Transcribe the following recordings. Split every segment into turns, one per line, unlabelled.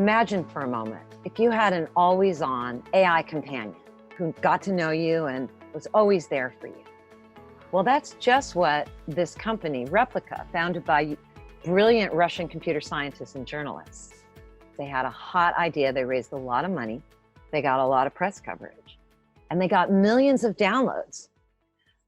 Imagine for a moment, if you had an always-on AI companion who got to know you and was always there for you. Well, that's just what this company, Replica, founded by brilliant Russian computer scientists and journalists. They had a hot idea, they raised a lot of money, they got a lot of press coverage, and they got millions of downloads.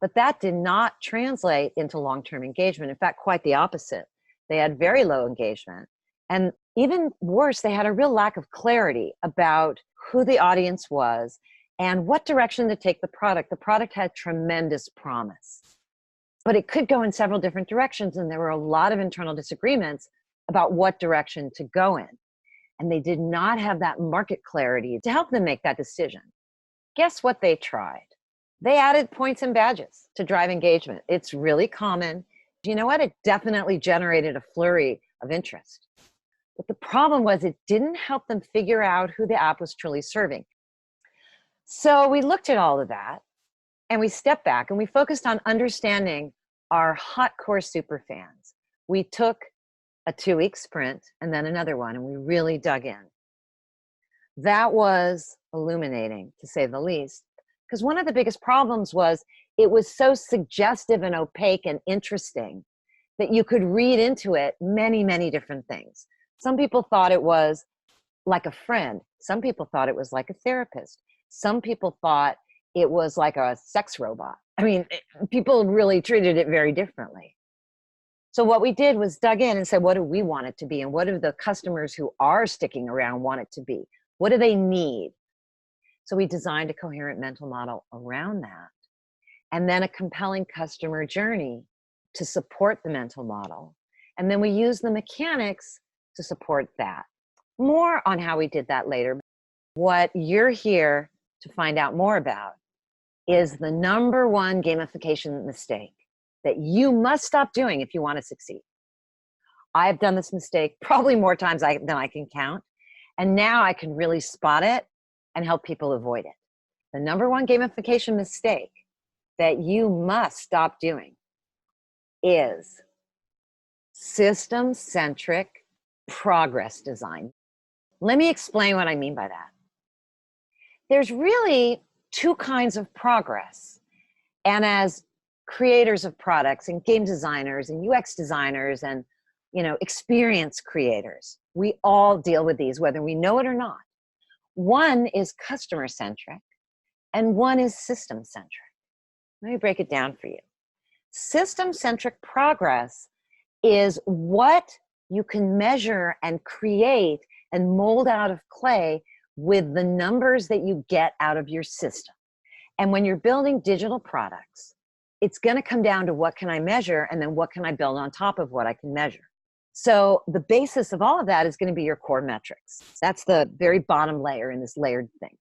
But that did not translate into long-term engagement. In fact, quite the opposite. They had very low engagement. And even worse, they had a real lack of clarity about who the audience was and what direction to take the product. The product had tremendous promise, but it could go in several different directions. And there were a lot of internal disagreements about what direction to go in. And they did not have that market clarity to help them make that decision. Guess what they tried? They added points and badges to drive engagement. It's really common. You know what? It definitely generated a flurry of interest. But the problem was it didn't help them figure out who the app was truly serving. So we looked at all of that and we stepped back and we focused on understanding our hot core super fans. We took a 2-week sprint and then another one, and we really dug in. That was illuminating, to say the least, because one of the biggest problems was it was so suggestive and opaque and interesting that you could read into it many, many different things. Some people thought it was like a friend. Some people thought it was like a therapist. Some people thought it was like a sex robot. I mean, people really treated it very differently. So what we did was dug in and said, what do we want it to be? And what do the customers who are sticking around want it to be? What do they need? So we designed a coherent mental model around that. And then a compelling customer journey to support the mental model. And then we used the mechanics to support that. More on how we did that later. What you're here to find out more about is the #1 gamification mistake that you must stop doing if you want to succeed. I've done this mistake probably more times than I can count. And now I can really spot it and help people avoid it. The #1 gamification mistake that you must stop doing is system-centric progress design. Let me explain what I mean by that. There's really 2 kinds of progress. And as creators of products and game designers and UX designers and experience creators, we all deal with these, whether we know it or not. One is customer-centric and one is system-centric. Let me break it down for you. System-centric progress is what you can measure and create and mold out of clay with the numbers that you get out of your system. And when you're building digital products, it's going to come down to what can I measure and then what can I build on top of what I can measure. So the basis of all of that is going to be your core metrics. That's the very bottom layer in this layered thing.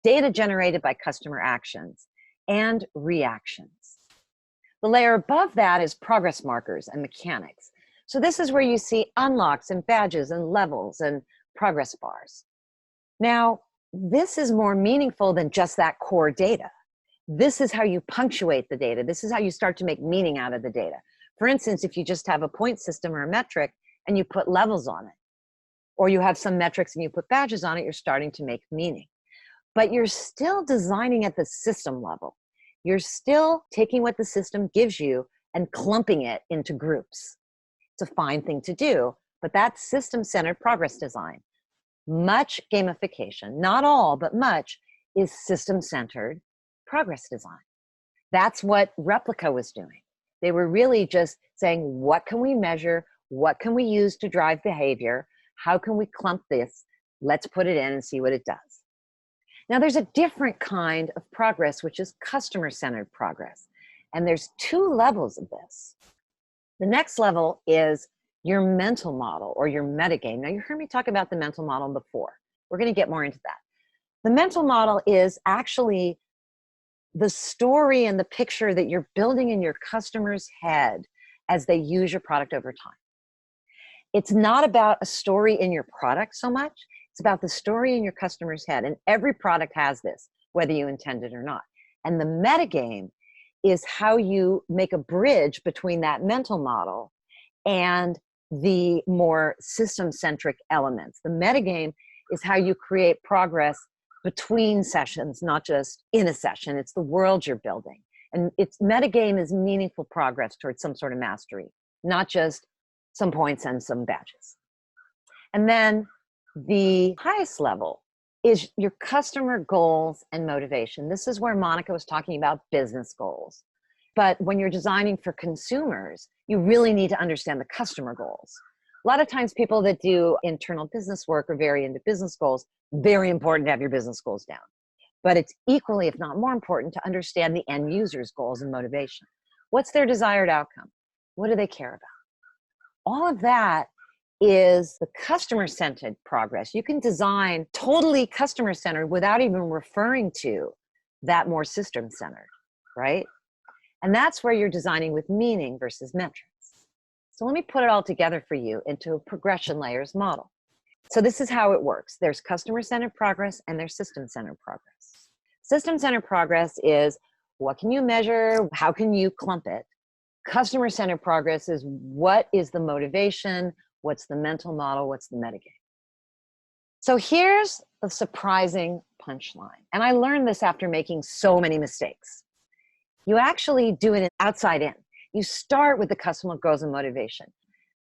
Data generated by customer actions and reactions. The layer above that is progress markers and mechanics. So this is where you see unlocks and badges and levels and progress bars. Now, this is more meaningful than just that core data. This is how you punctuate the data. This is how you start to make meaning out of the data. For instance, if you just have a point system or a metric and you put levels on it, or you have some metrics and you put badges on it, you're starting to make meaning. But you're still designing at the system level. You're still taking what the system gives you and clumping it into groups. It's a fine thing to do, but that's system-centered progress design. Much gamification, not all, but much, is system-centered progress design. That's what Replica was doing. They were really just saying, what can we measure? What can we use to drive behavior? How can we clump this? Let's put it in and see what it does. Now, there's a different kind of progress, which is customer-centered progress. And there's 2 levels of this. The next level is your mental model or your metagame. Now, you heard me talk about the mental model before. We're going to get more into that. The mental model is actually the story and the picture that you're building in your customer's head as they use your product over time. It's not about a story in your product so much. It's about the story in your customer's head. And every product has this, whether you intend it or not. And the metagame is how you make a bridge between that mental model and the more system-centric elements. The metagame is how you create progress between sessions, not just in a session. It's the world you're building. And it's metagame is meaningful progress towards some sort of mastery, not just some points and some badges. And then the highest level is your customer goals and motivation. This is where Monica was talking about business goals. But when you're designing for consumers, you really need to understand the customer goals. A lot of times people that do internal business work are very into business goals. Very important to have your business goals down. But it's equally, if not more important, to understand the end user's goals and motivation. What's their desired outcome? What do they care about? All of that is the customer-centered progress. You can design totally customer-centered without even referring to that more system-centered, right? And that's where you're designing with meaning versus metrics. So let me put it all together for you into a progression layers model. So this is how it works. There's customer-centered progress and there's system-centered progress. System-centered progress is what can you measure? How can you clump it? Customer-centered progress is what is the motivation? What's the mental model? What's the metagame? So here's the surprising punchline. And I learned this after making so many mistakes. You actually do it outside in. You start with the customer goals and motivation.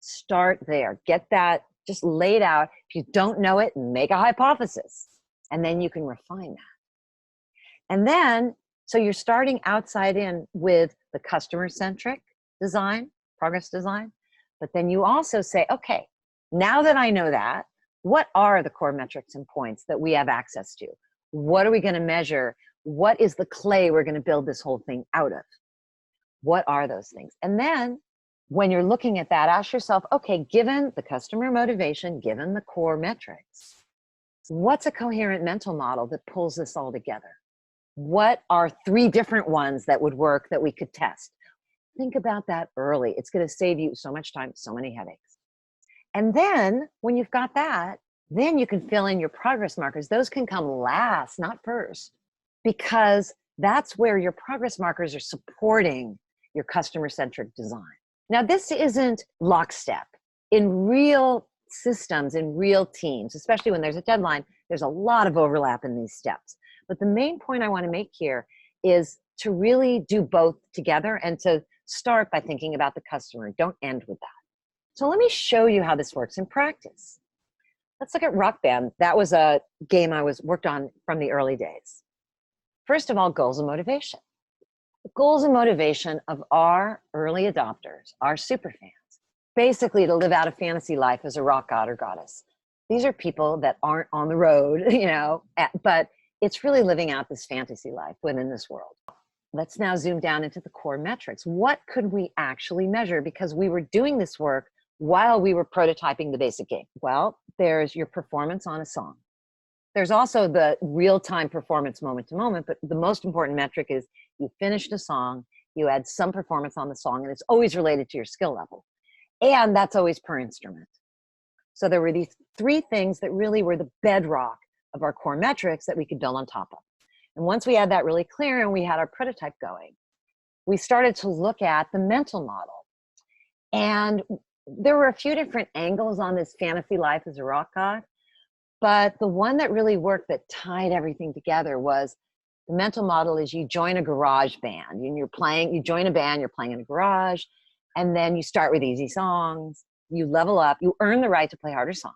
Start there. Get that just laid out. If you don't know it, make a hypothesis. And then you can refine that. And then, so you're starting outside in with the customer-centric design, progress design. But then you also say, okay, now that I know that, what are the core metrics and points that we have access to? What are we going to measure? What is the clay we're going to build this whole thing out of? What are those things? And then when you're looking at that, ask yourself, okay, given the customer motivation, given the core metrics, what's a coherent mental model that pulls this all together? What are 3 different ones that would work that we could test? Think about that early. It's going to save you so much time, so many headaches. And then when you've got that, then you can fill in your progress markers. Those can come last, not first, because that's where your progress markers are supporting your customer-centric design. Now, this isn't lockstep. In real systems, in real teams, especially when there's a deadline, there's a lot of overlap in these steps. But the main point I want to make here is to really do both together and to start by thinking about the customer. Don't end with that. So let me show you how this works in practice. Let's look at Rock Band. That was a game I worked on from the early days. First of all, goals and motivation. The goals and motivation of our early adopters, our super fans, basically to live out a fantasy life as a rock god or goddess. These are people that aren't on the road, but it's really living out this fantasy life within this world. Let's now zoom down into the core metrics. What could we actually measure? Because we were doing this work while we were prototyping the basic game. Well, there's your performance on a song. There's also the real-time performance moment to moment, but the most important metric is you finished a song, you had some performance on the song, and it's always related to your skill level. And that's always per instrument. So there were these 3 things that really were the bedrock of our core metrics that we could build on top of. And once we had that really clear and we had our prototype going, we started to look at the mental model. And there were a few different angles on this fantasy life as a rock god, but the one that really worked that tied everything together was the mental model is you join a garage band and you join a band, you're playing in a garage, and then you start with easy songs, you level up, you earn the right to play harder songs.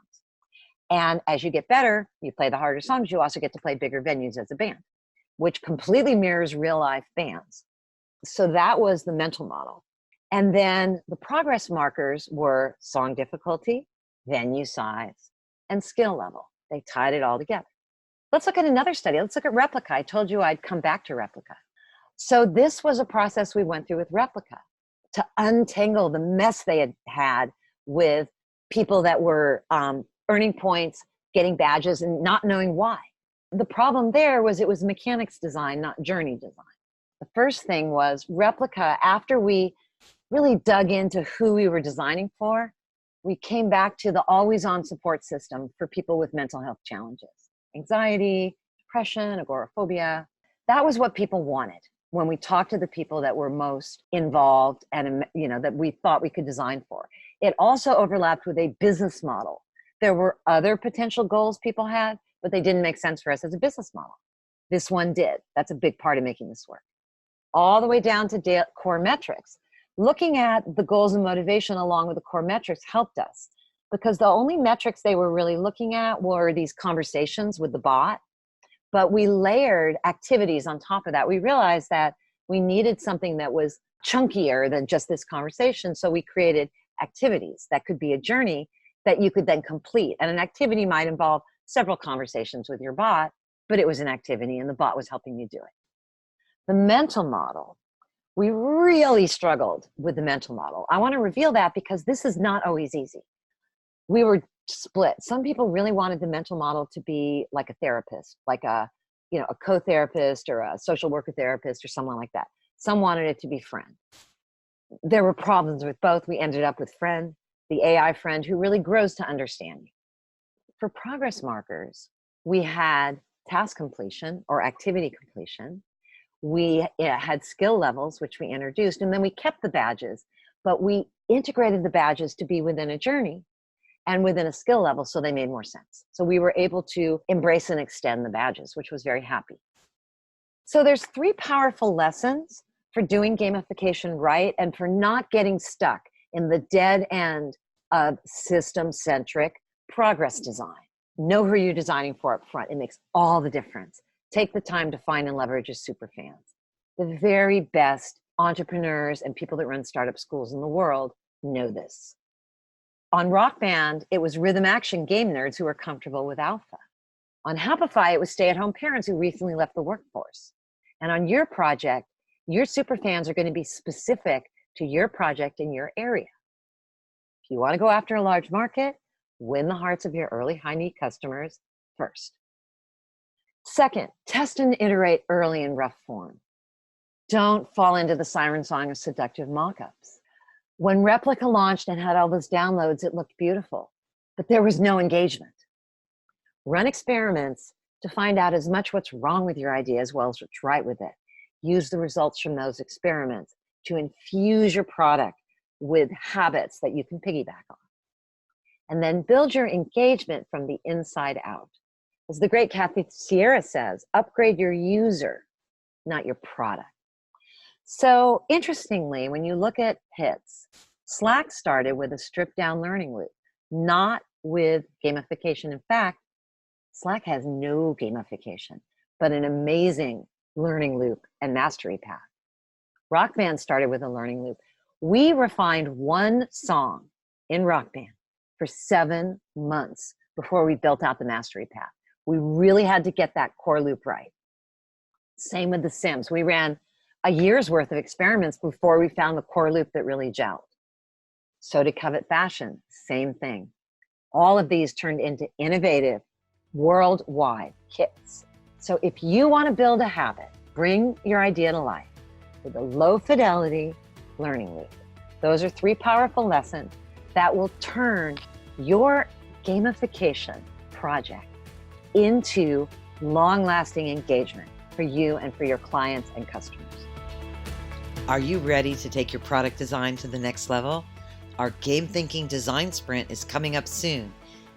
And as you get better, you play the harder songs, you also get to play bigger venues as a band, which completely mirrors real life bands. So that was the mental model. And then the progress markers were song difficulty, venue size, and skill level. They tied it all together. Let's look at another study. Let's look at Replica. I told you I'd come back to Replica. So this was a process we went through with Replica to untangle the mess they had had with people that were earning points, getting badges, and not knowing why. The problem there was it was mechanics design, not journey design. The first thing was Replica, after we really dug into who we were designing for, we came back to the always-on support system for people with mental health challenges. Anxiety, depression, agoraphobia. That was what people wanted when we talked to the people that were most involved and that we thought we could design for. It also overlapped with a business model. There were other potential goals people had, but they didn't make sense for us as a business model. This one did. That's a big part of making this work. All the way down to core metrics. Looking at the goals and motivation along with the core metrics helped us, because the only metrics they were really looking at were these conversations with the bot, but we layered activities on top of that. We realized that we needed something that was chunkier than just this conversation, so we created activities that could be a journey that you could then complete. And an activity might involve several conversations with your bot, but it was an activity and the bot was helping you do it. The mental model, we really struggled with the mental model. I want to reveal that because this is not always easy. We were split. Some people really wanted the mental model to be like a therapist, like a co-therapist or a social worker therapist or someone like that. Some wanted it to be friend. There were problems with both. We ended up with friend, the AI friend who really grows to understand you. For progress markers, we had task completion or activity completion. We had skill levels, which we introduced, and then we kept the badges, but we integrated the badges to be within a journey and within a skill level, so they made more sense. So we were able to embrace and extend the badges, which was very happy. So there's 3 powerful lessons for doing gamification right and for not getting stuck in the dead end of system-centric progress design. Know who you're designing for up front. It makes all the difference. Take the time to find and leverage your super fans. The very best entrepreneurs and people that run startup schools in the world know this. On Rock Band, it was rhythm action game nerds who were comfortable with alpha. On Happify, it was stay-at-home parents who recently left the workforce. And on your project, your super fans are going to be specific to your project in your area. If you want to go after a large market, win the hearts of your early high-need customers first. Second, test and iterate early in rough form. Don't fall into the siren song of seductive mock-ups. When Replica launched and had all those downloads, it looked beautiful, but there was no engagement. Run experiments to find out as much what's wrong with your idea as well as what's right with it. Use the results from those experiments to infuse your product with habits that you can piggyback on. And then build your engagement from the inside out. As the great Kathy Sierra says, upgrade your user, not your product. So interestingly, when you look at hits, Slack started with a stripped down learning loop, not with gamification. In fact, Slack has no gamification, but an amazing learning loop and mastery path. Rock Band started with a learning loop. We refined one song in Rock Band for 7 months before we built out the mastery path. We really had to get that core loop right. Same with The Sims. We ran a year's worth of experiments before we found the core loop that really gelled. So did Covet Fashion, same thing. All of these turned into innovative, worldwide kits. So if you want to build a habit, bring your idea to life with a low fidelity learning loop. Those are 3 powerful lessons that will turn your gamification project into long-lasting engagement for you and for your clients and customers.
Are you ready to take your product design to the next level? Our Game Thinking Design Sprint is coming up soon.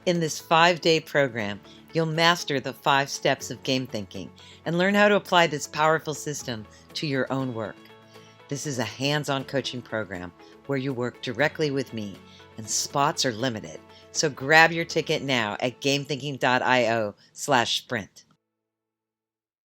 In this 5-day program, you'll master the 5 steps of game thinking and learn how to apply this powerful system to your own work. This is a hands-on coaching program where you work directly with me, and spots are limited. So grab your ticket now at gamethinking.io/sprint.